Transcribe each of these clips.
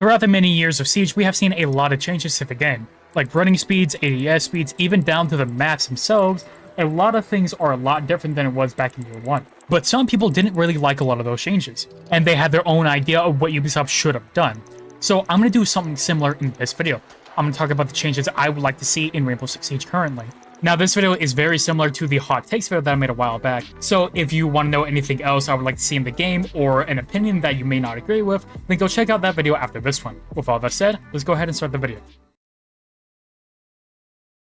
Throughout the many years of Siege, we have seen a lot of changes to the game, like running speeds, ADS speeds, even down to the maps themselves. A lot of things are a lot different than it was back in year 1. But some people didn't really like a lot of those changes, and they had their own idea of what Ubisoft should have done. So I'm going to do something similar in this video. I'm going to talk about the changes I would like to see in Rainbow Six Siege currently. Now, this video is very similar to the hot takes video that I made a while back, so if you want to know anything else I would like to see in the game, or an opinion that you may not agree with, then go check out that video after this one. With all that said, let's go ahead and start the video.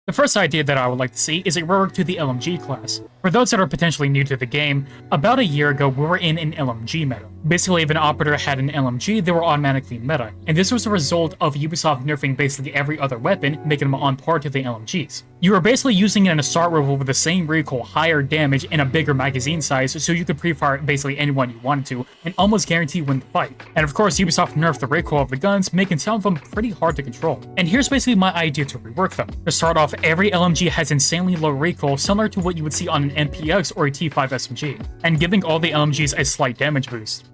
The first idea that I would like to see is a rework to the LMG class. For those that are potentially new to the game, about a year ago we were in an LMG meta. Basically, if an operator had an LMG, they were automatically meta, and this was a result of Ubisoft nerfing basically every other weapon, making them on par to the LMGs. You were basically using it in a assault rifle with the same recoil, higher damage, and a bigger magazine size, so you could pre-fire basically anyone you wanted to, and almost guarantee win the fight. And of course, Ubisoft nerfed the recoil of the guns, making some of them pretty hard to control. And here's basically my idea to rework them. To start off, every LMG has insanely low recoil, similar to what you would see on an MPX or a T5 SMG, and giving all the LMGs a slight damage boost.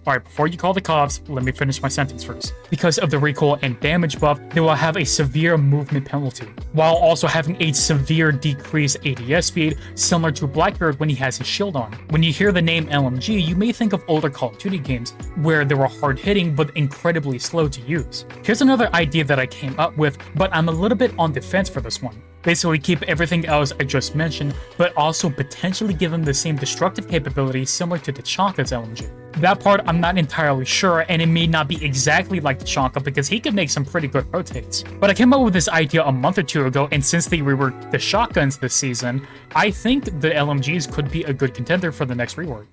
Alright, before you call the cops, let me finish my sentence first. Because of the recoil and damage buff, they will have a severe movement penalty, while also having a severe decreased ADS speed, similar to Blackbeard when he has his shield on. When you hear the name LMG, you may think of older Call of Duty games, where they were hard-hitting but incredibly slow to use. Here's another idea that I came up with, but I'm a little bit on the fence for this one. Basically keep everything else I just mentioned, but also potentially give them the same destructive capability similar to Tachanka's LMG. That part I'm not entirely sure, and it may not be exactly like Tachanka because he can make some pretty good rotates. But I came up with this idea a month or two ago, and since they reworked the shotguns this season, I think the LMGs could be a good contender for the next rework.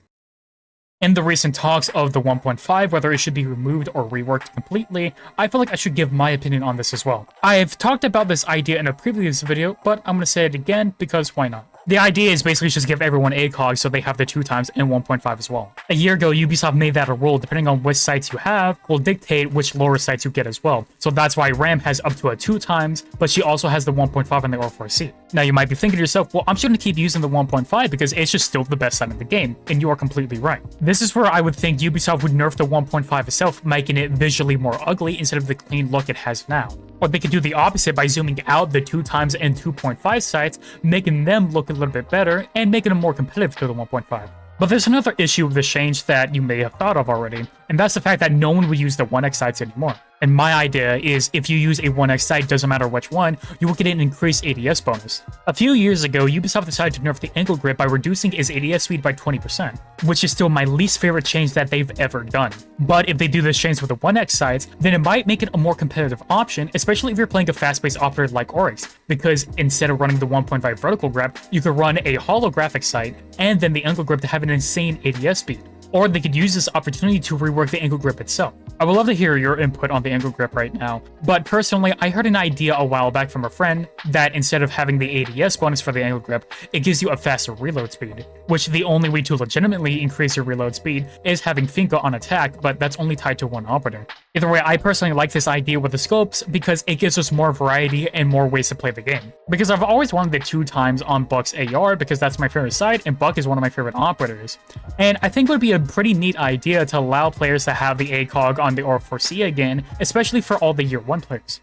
In the recent talks of the 1.5, whether it should be removed or reworked completely, I feel like I should give my opinion on this as well. I've talked about this idea in a previous video, but I'm going to say it again because why not? The idea is basically just give everyone ACOG so they have the 2x and 1.5 as well. A year ago, Ubisoft made that a rule. Depending on which sites you have, will dictate which lower sites you get as well. So that's why Ram has up to a 2x, but she also has the 1.5 on the R4C. Now you might be thinking to yourself, well, I'm just going to keep using the 1.5 because it's just still the best side of the game, and you are completely right. This is where I would think Ubisoft would nerf the 1.5 itself, making it visually more ugly instead of the clean look it has now. Or they could do the opposite by zooming out the 2x and 2.5 sites, making them look a little bit better and making them more competitive to the 1.5. But there's another issue with this change that you may have thought of already, and that's the fact that no one will use the 1x sites anymore. And my idea is if you use a 1x site, doesn't matter which one, you will get an increased ADS bonus. A few years ago, Ubisoft decided to nerf the angle grip by reducing its ADS speed by 20%, which is still my least favorite change that they've ever done. But if they do this change with the 1x sites, then it might make it a more competitive option, especially if you're playing a fast-paced operator like Oryx, because instead of running the 1.5 vertical grip, you could run a holographic sight and then the angle grip to have an insane ADS speed. Or they could use this opportunity to rework the angle grip itself. I would love to hear your input on the angle grip right now, but personally, I heard an idea a while back from a friend that instead of having the ADS bonus for the angle grip, it gives you a faster reload speed, which the only way to legitimately increase your reload speed is having Finka on attack, but that's only tied to one operator. Either way, I personally like this idea with the scopes because it gives us more variety and more ways to play the game. Because I've always wanted the 2x on Buck's AR because that's my favorite side, and Buck is one of my favorite operators. And I think it would be a pretty neat idea to allow players to have the ACOG on the R4C again, especially for all the Year 1 players.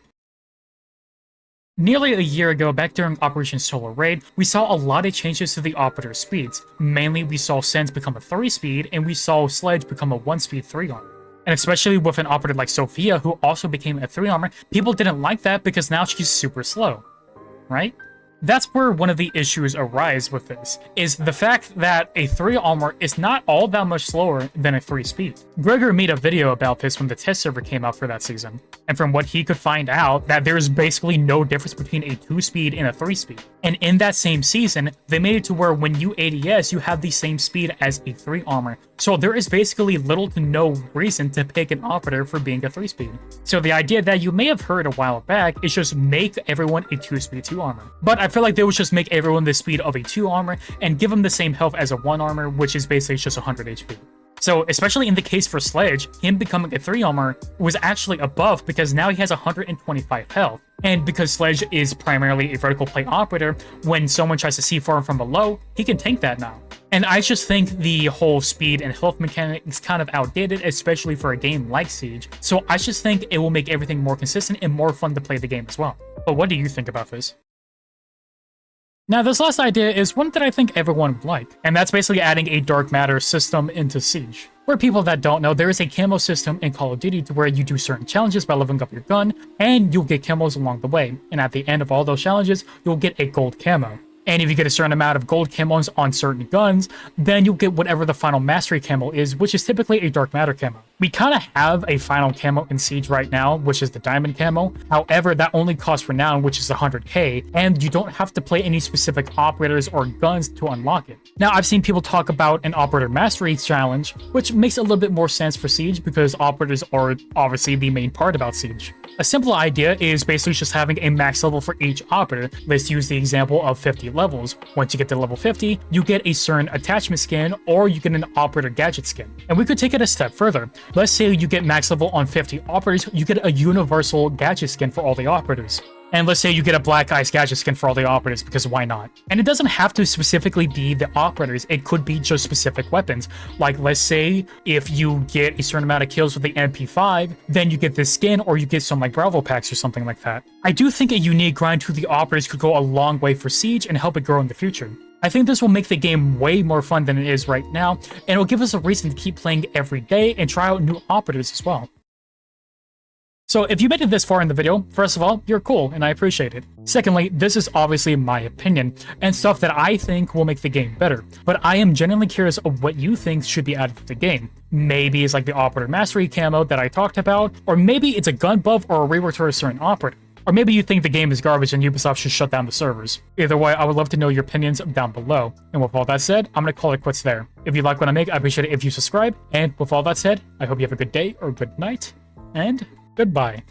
Nearly a year ago, back during Operation Solar Raid, we saw a lot of changes to the operator speeds. Mainly, we saw Sense become a 3-speed, and we saw Sledge become a 1-speed 3-armor. And especially with an operator like Sophia, who also became a 3-armor, people didn't like that because now she's super slow, right? That's where one of the issues arise with this, is the fact that a 3-armor is not all that much slower than a 3-speed. Gregor made a video about this when the test server came out for that season, and from what he could find out, that there is basically no difference between a 2-speed and a 3-speed. And in that same season, they made it to where when you ADS, you have the same speed as a 3-armor. So there is basically little to no reason to pick an operator for being a 3-speed. So the idea that you may have heard a while back is just make everyone a 2-speed 2-armor. But I feel like they would just make everyone the speed of a 2-armor and give them the same health as a 1-armor, which is basically just 100 HP. So, especially in the case for Sledge, him becoming a 3-armor was actually a buff because now he has 125 health. And because Sledge is primarily a vertical play operator, when someone tries to C4 him from below, he can tank that now. And I just think the whole speed and health mechanic is kind of outdated, especially for a game like Siege. So I just think it will make everything more consistent and more fun to play the game as well. But what do you think about this? Now, this last idea is one that I think everyone would like, and that's basically adding a dark matter system into Siege. For people that don't know, there is a camo system in Call of Duty to where you do certain challenges by leveling up your gun, and you'll get camos along the way. And at the end of all those challenges, you'll get a gold camo. And if you get a certain amount of gold camos on certain guns, then you'll get whatever the final mastery camo is, which is typically a dark matter camo. We kind of have a final camo in Siege right now, which is the diamond camo. However, that only costs renown, which is 100k, and you don't have to play any specific operators or guns to unlock it. Now, I've seen people talk about an operator mastery challenge, which makes a little bit more sense for Siege because operators are obviously the main part about Siege. A simple idea is basically just having a max level for each operator. Let's use the example of 50 levels. Once you get to level 50, you get a certain attachment skin or you get an operator gadget skin. And we could take it a step further. Let's say you get max level on 50 operators, you get a universal gadget skin for all the operators. And let's say you get a black ice gadget skin for all the operators, because why not? And it doesn't have to specifically be the operators, it could be just specific weapons. Like, let's say if you get a certain amount of kills with the MP5, then you get this skin, or you get some like Bravo packs or something like that. I do think a unique grind to the operators could go a long way for Siege and help it grow in the future. I think this will make the game way more fun than it is right now, and it will give us a reason to keep playing every day and try out new operators as well. So if you made it this far in the video, first of all, you're cool and I appreciate it. Secondly, this is obviously my opinion and stuff that I think will make the game better, but I am genuinely curious of what you think should be added to the game. Maybe it's like the operator mastery camo that I talked about, or maybe it's a gun buff or a rework to a certain operator. Or maybe you think the game is garbage and Ubisoft should shut down the servers. Either way, I would love to know your opinions down below. And with all that said, I'm going to call it quits there. If you like what I make, I appreciate it if you subscribe. And with all that said, I hope you have a good day or good night, and goodbye.